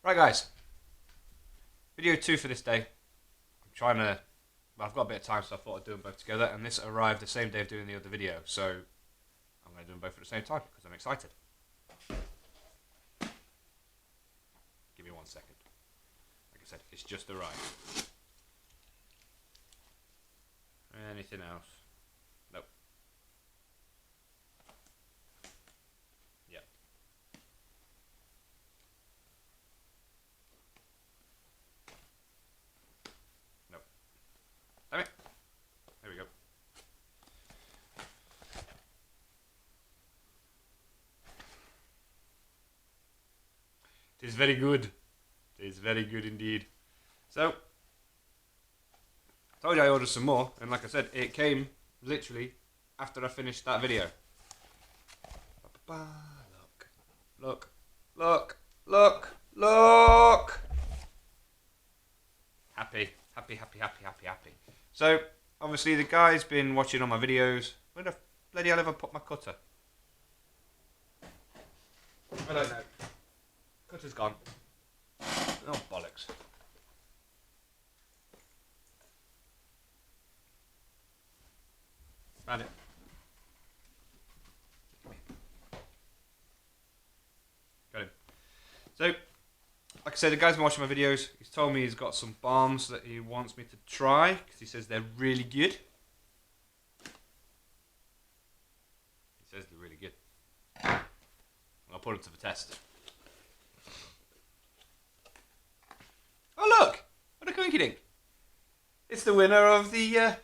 Right, guys. Video 2 for this day. I'm trying to... Well, I've got a bit of time, so I thought I'd do them both together. And this arrived the same day of doing the other video. So I'm going to do them both at the same time because I'm excited. Give me 1 second. Like I said, it's just arrived. Anything else? Nope. Yep. Nope. Damn it. There we go. It is very good. It is very good indeed. So, I told you I ordered some more, and like I said, it came literally after I finished that video. Look, look, look, look, look. Happy, happy, happy, happy, happy, happy. So, obviously the guy's been watching all my videos. Where the bloody hell have I put my cutter? I don't know. Cutter's gone. Oh, bollocks. Found it. Got him. So, like I said, the guy's been watching my videos. He's told me he's got some balms that he wants me to try because he says they're really good. He says they're really good. I'll put them to the test. Oh look! What a coinky dink! It's the winner of the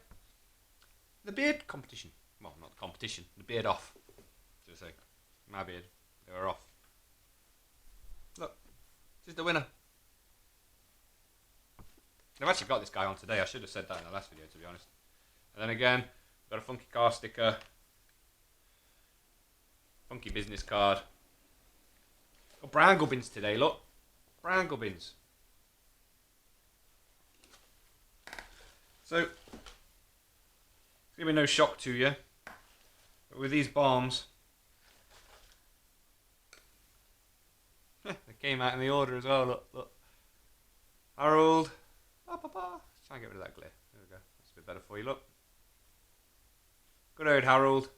beard competition. Well, not the competition. The beard off. Should I say? My beard. They were off. Look, this is the winner. I've actually got this guy on today. I should have said that in the last video, to be honest. And then again, got a funky car sticker, funky business card. Got brown gubbins today. Look, brown gubbins. So, it's going to be no shock to you, but with these balms, they came out in the order as well, look. Harold, let's try and get rid of that glare, there we go, that's a bit better for you, look. Good old Harold.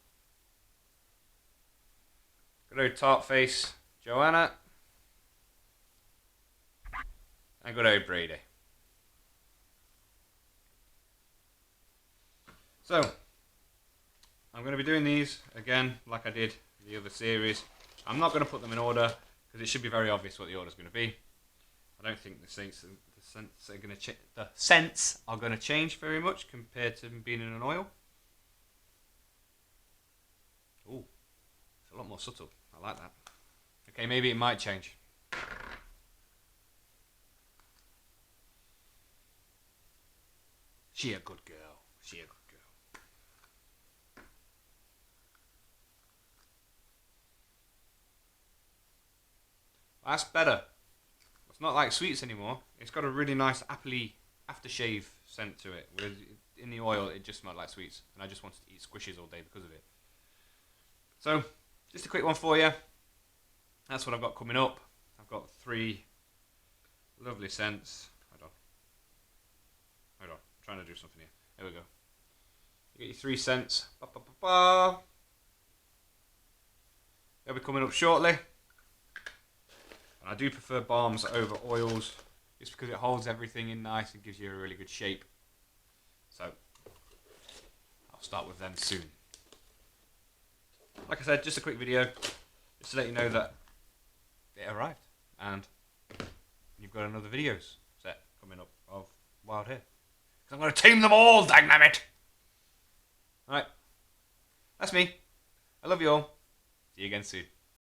Good old tart face, Joanna. And good old Brady. So, I'm going to be doing these again like I did the other series. I'm not going to put them in order because it should be very obvious what the order is going to be. I don't think the scents are going to change very much compared to being in an oil. Ooh, it's a lot more subtle. I like that. Okay, maybe it might change. She a good girl. She a good girl. That's better. It's not like sweets anymore. It's got a really nice appley aftershave scent to it. Whereas in the oil, it just smelled like sweets. And I just wanted to eat squishes all day because of it. So, just a quick one for you. That's what I've got coming up. I've got 3 lovely scents. Hold on. I'm trying to do something here. There we go. You get your 3 scents. They'll be coming up shortly. And I do prefer balms over oils just because it holds everything in nice and gives you a really good shape. So, I'll start with them soon. Like I said, just a quick video just to let you know that it arrived. And you've got another videos set coming up of wild hare. Because I'm going to tame them all, dangnabbit! Alright, that's me. I love you all. See you again soon.